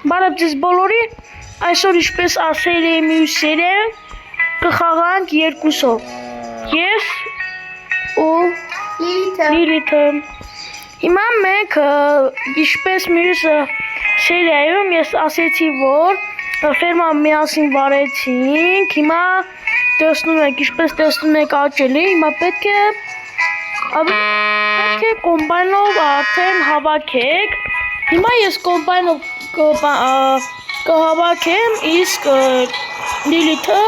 Բարև ձեզ բոլորին, այսօր ինչպես ասել եմ մյուսերը, կխաղանք երկուսով, ես ու Լիլիթը։ Հիմա մենք ինչպես մյուսը սերիայում ես ասեցի, որ ֆերմա միասին վարեցինք, հիմա տեսնում եք, ինչպես տեսնում եք աճելի, հիմա պետք է կոմբայնով արդեն հավաքեք, հիմա ես կոմբայնով կհավաքեմ, իսկ Լիլիթը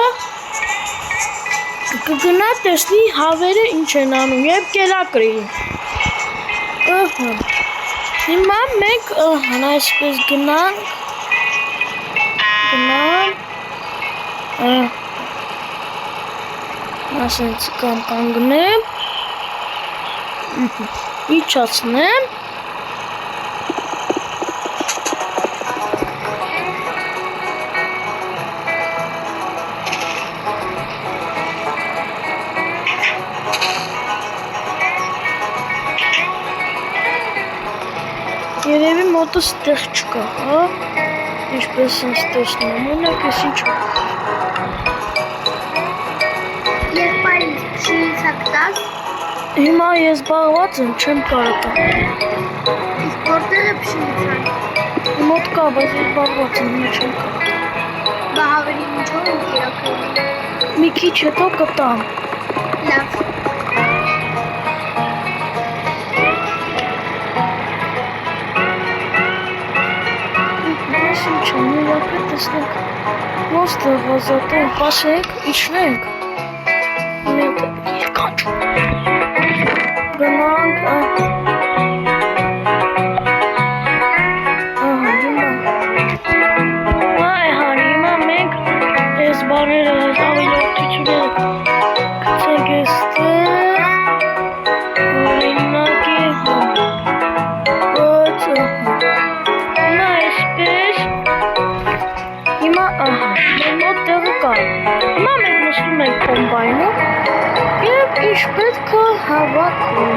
կգնա տեսնի հավերը ինչ են անում և կերակրի։ Հիմա մենք այսպես գնանք, ասենց կանգնեմ, իջացնեմ, երևի մոտս տեղ չկա, հա, ինչպես ինձ տեսնում եմ, ունակ ես ինչ Ես պային շինիցակ տաս Հիմա ես բաղված եմ, չեմ կարող տա Իսկ որտեղ է շինիցակ Մոտ կա, բայց ես բաղված եմ, հիմա չեմ կարող Բա հավերի ինչով եմ կերակրում Մի քիչ հետո կտամ Լավ Ինչ եմ, միապետ տեսնենք ոնց տեղազատենք, կասենք, իջնենք Մետ եկանչ Գնանք Այ հարի, հիմա մենք ես բաները ավելորդությունները կցենք եստեղ Օրինակի Հիմա այսպես Հիմա մեր մոտ տեղը կա Հիմա մենք նստում ենք կոմբայնում և ինչ պետք է հավաքում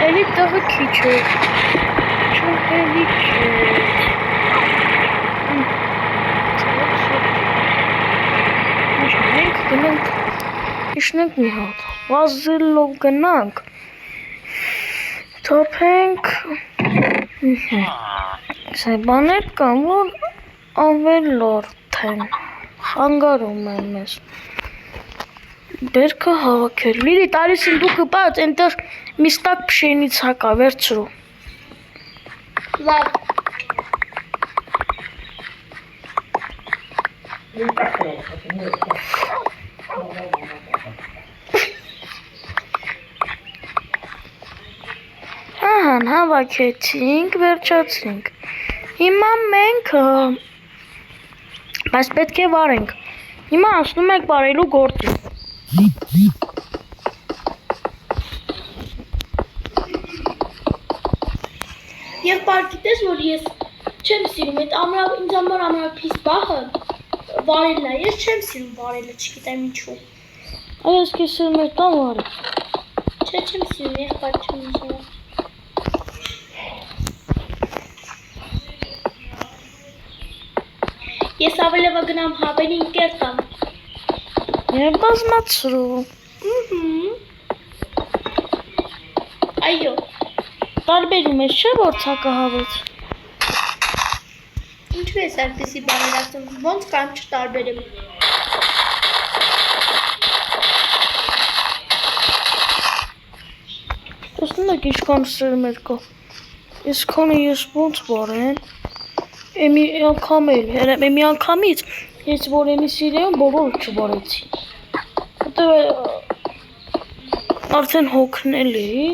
Էլի տեղը քիչ է, չեմ էլի Մենք գնանք, իջնենք մի հատ, վազելով գնանք, թափենք, սա բաներ կան, որ ավելորդ են, խանգարում են մեզ Բերքը հավաքել, լիրի տարի սնդուկը բաց, ենտեղ միստակ պշենից հակա, վերցրու Լավ Ահան, հավաքեցինք, վերջացրինք Հիմա մենք, բայց պետք է վարենք Հիմա ասնում ենք վարելու գործի Եվ պարգիտես, որ ես չեմ սիրում այդ ինձ համար ամրապիս բախը վարելն է, ես չեմ սիրում վարելը, չգիտեմ ինչու Այս կես սիրում էր տան վարի Չէ, չեմ սիրում, եղբայր չեմ սիրում Ես ավելևը գնամ հավերին կերտամ Եվ բազմացրու Այո Տարբերում ես չէ, որ ցակահավեց Ինչու ես այդպիսի բաներ ասում, ոնց կամ չտարբերեմ Տեսնում եք ինչքան սերմեր կա Ես քանը ես ոնց վարեմ Էմի անգամից ես որ էմի սիրեում բոլոր չվարեցի Արդեն հոգնել էի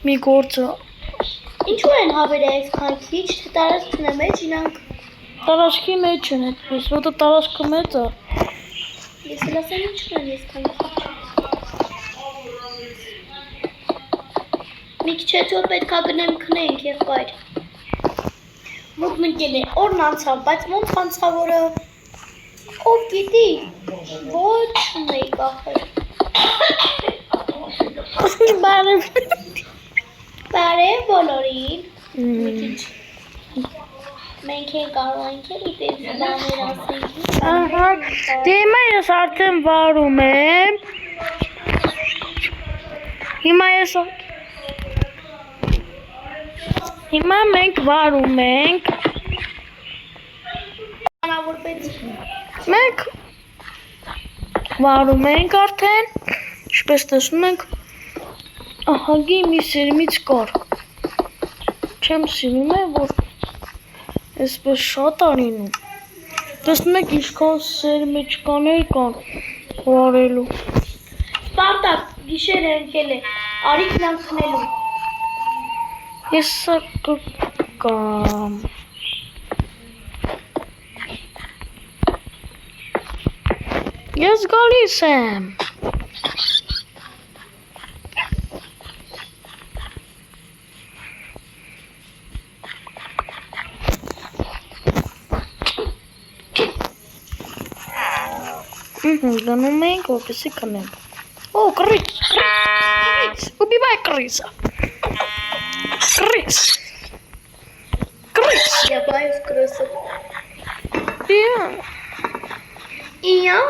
մի գործը Ինչու են հավերը այսքան քիչ, թե տարածքն է մեջ իրանք։ տարածքի մեջ են այդպես, որտեղ տարածքը մեծ է։ Ես էլ ասեմ ինչու են այսքան քիչ։ Մի քիչ հետո պետք է գնանք քնենք եղբայր։ Մոտ մնկել է, օրն անցավ, բայց ոնց անցավ օրը, ով գիտի, ոչ ունեի կախել։ Բարև բոլորին, մի քիչ, մենք են կարող ենք էլի տես բաներ ասենք։ Ահա, դե հիմա ես արդեն վարում եմ։ Հիմա մենք վարում ենք։ Մենք վարում ենք արդեն, ինչպես տեսնում ենք, ահագի մի սերմից կար։ Չեմ սիրում է, որ այսպես շատ արինում։ Տեսնում եք ինչքան սերմեջկաներ կան վարելու։ Սպարտակ, գիշեր է ընկել է, արիքն անքնելու։ Ես սա կգամ։ Ես գալիս եմ։ Գնում ենք, որպեսի կնենք։ Օ, կռիծ, убивай крыса։ Крыс. Я боюсь крысок. Я. И я.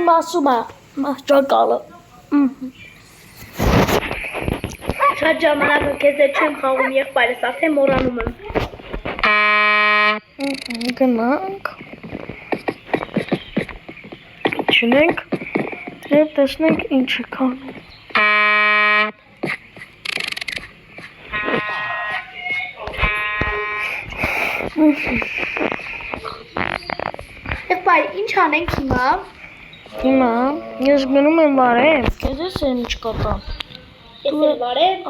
Մասումա, ճակալը։ Շատ ժամանակ քեզ հետ չեմ խաղում եղբայրս, արդեն մոռանում եմ։ Գնանք։ Իջնենք եւ տեսնենք ինչ է կանում։ Եղբայր, ինչ անենք հիմա։ Հիմա ես գնում եմ վարեմ, քեզ ես եմ ինչ կատամ։ Ես էլ վարեմ։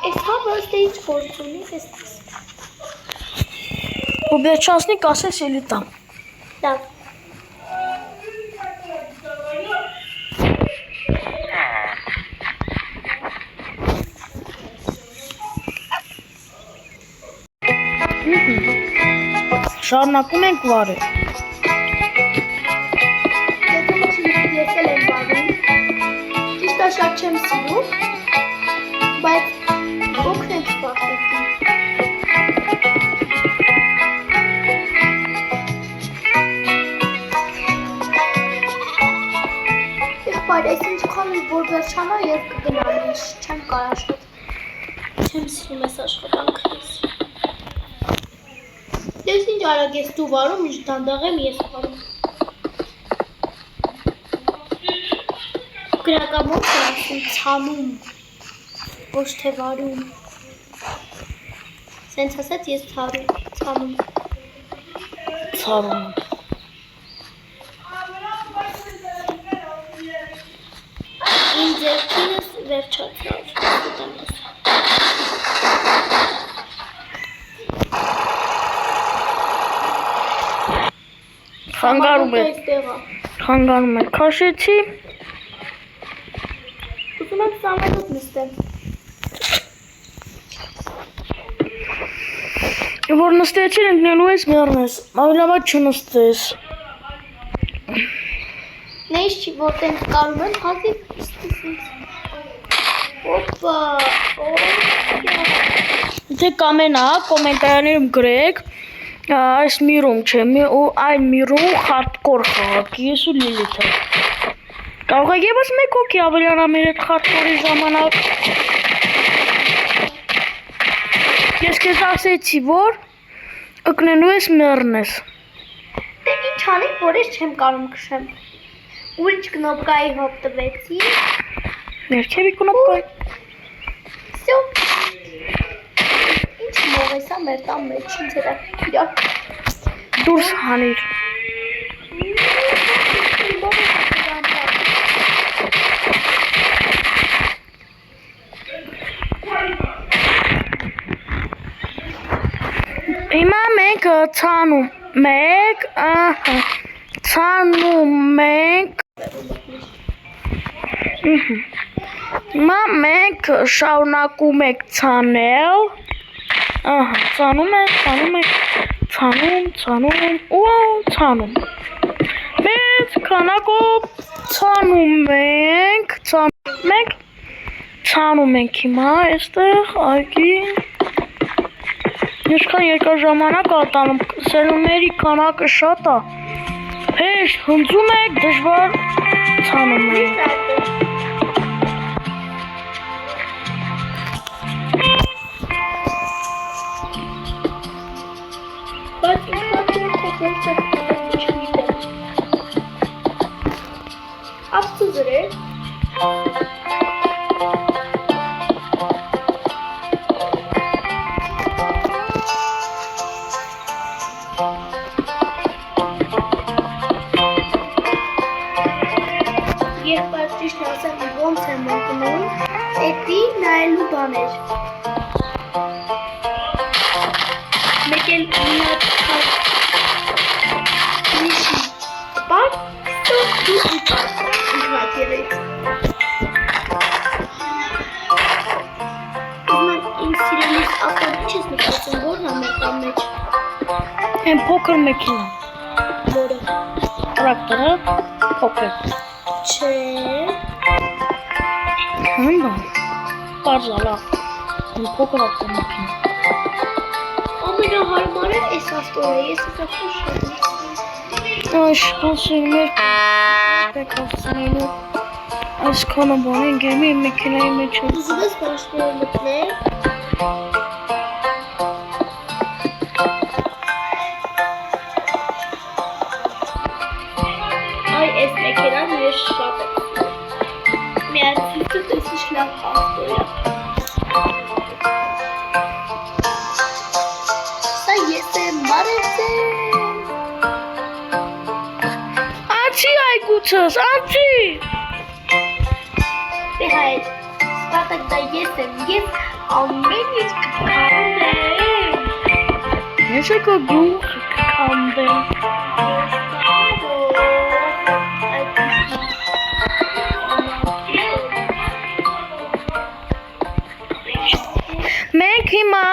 Այս հավը ստե ինչ գործ ունի, էստես։ Ու բեչանսնի կասես էլի տամ։ Լավ։ Շարունակում ենք վարել։ Ես էլ եմ վարում։ Ճիշտ է շատ չեմ սիրում, բայց օգնենք սպարտակին։ Եղբայր, այս ինչքան որ վերջանա և կգնամ, ես չեմ կար աշխատել։ Չեմ սիրում այս աշխատանքից։ Ես ինչ արագ ես դու վարում, ինչ դանդաղ եմ ես վարում։ Գրակամոտ է ասում ցանում, ոչ թե վարում։ Սենց ասած ես ցանում։ Ցարում։ Իմ ձեռքինս վերջացավ, ուտեմ ես։ Խանգարում է, քաշեցի։ Ուզում եմ սամետոտ նստեմ։ Որ նստեցին ընկնելու ես միառնես, ավելավատ չնստես։ Նա ինչ չի, որ տենց կարում եմ, հազիվ ստեսից։ Ոպա, Թե կամենա, կոմենտարներում գրեք, այս միրում չէ, ու այն միրում խարդկոր խաղակ, ես ու Լիլիթը։ Կարող է ևս մեկ հոգի ավելանա մեր այդ խարդկորի ժամանակ։ Ես քեզ ասեցի, որ Ակնելու ես մեռնես։ Դե ինչ անենք, որ ես չեմ կարող քշեմ։ Ուրիշ կնոպկայի հոպ տվեցի։ Ներքևի կնոպկա։ Всё։ Ինչ մող է սա մեր տան մեջ, ինչ է դա։ Իրար։ Դուրս հանիր։ Հիմա մենք ցանում ենք, ցանում ենք։ Հիմա մենք շարունակում ենք ցանել։ Ցանում ենք, ցանում։ Մեծ քանակով ցանում ենք, ցանում ենք հիմա այստեղ այգին։ Ինչքան երկար ժամանակ է տանում, սերունդների քանակը շատ է։ Հեշտ հնձում եք, դժվար ցանում եք։ Բայց Ապսուզրե Երբ ճիշտ ասեմ ոնց եմ մտնում, էդի նայելու բաներ։ Մեկ էլ միատ նիշի պար, դու իպար, ինքնատ երեկ։ Իմ սիրելիս ավտոբուս ես նկատում, որն է մեր տան մեջ։ Են փոքր մեքենա։ Որը։ Տրակտորը փոքր։ Չէ։ Հնբա։ Պարզալա։ Են փոքր ավտոմեքենա։ Ամենահարմարը էս ավտոը, ես էս ավտո շատ Աշխանցին մեր պեկավցնելու այսքանը բանի գեմի մեքենայի մեջ է։ ուզում ես բաշտները մտնել։ Այ էս մեքենան ես շատ եմ սիրում։ Միացիցը տեսիշ լավ ավտո է։ Սա ես եմ մարեցել։ Անցի այգուցս, անցի։ Դե հայ, ստատակ դա ես եմ, ես ամեն ինչ կքանդեմ։ Ես եկա դու կքանդեմ։ Մենք հիմա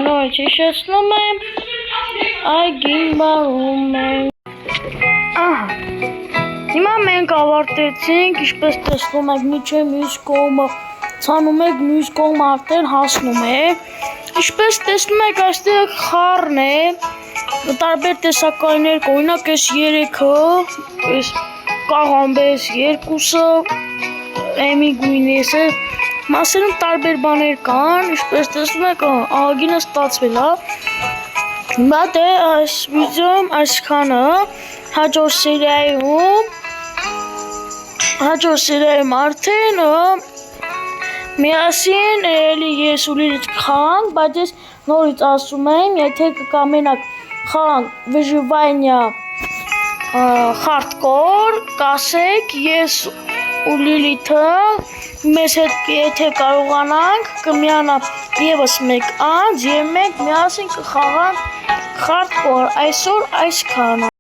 նոր հիշեցնում եմ այգին բարում ենք։ Հիմա մենք ավարտեցինք, ինչպես տեսնում եք միջև մյուս կողմը ցանում եք, մյուս կողմը արդեն հասնում է։ Ինչպես տեսնում եք այստեղ խառն է, տարբեր տեսակայիններ, օրինակ այս 3-ը, այս կաղամբես 2-ը, էմի գույնեսը, մասերում տարբեր բաներ կան, ինչպես տեսնում եք ահագինը ստացվել է։ Հիմա դե այս վիդեոյում այսքանը, հաջորդ սերիայում արդեն միասին էլի ես ու Լիլիթ կխաղանք, բայց ես նորից ասում եմ, եթե կկամենաք խաղանք վժվայնյա hardcore, կասեք ես ու Լիլիթը մեզ հետ եթե կարողանանք կմիանա եւս մեկ անձ եւ մենք միասին կխաղանք hardcore, այսօր այսքանը։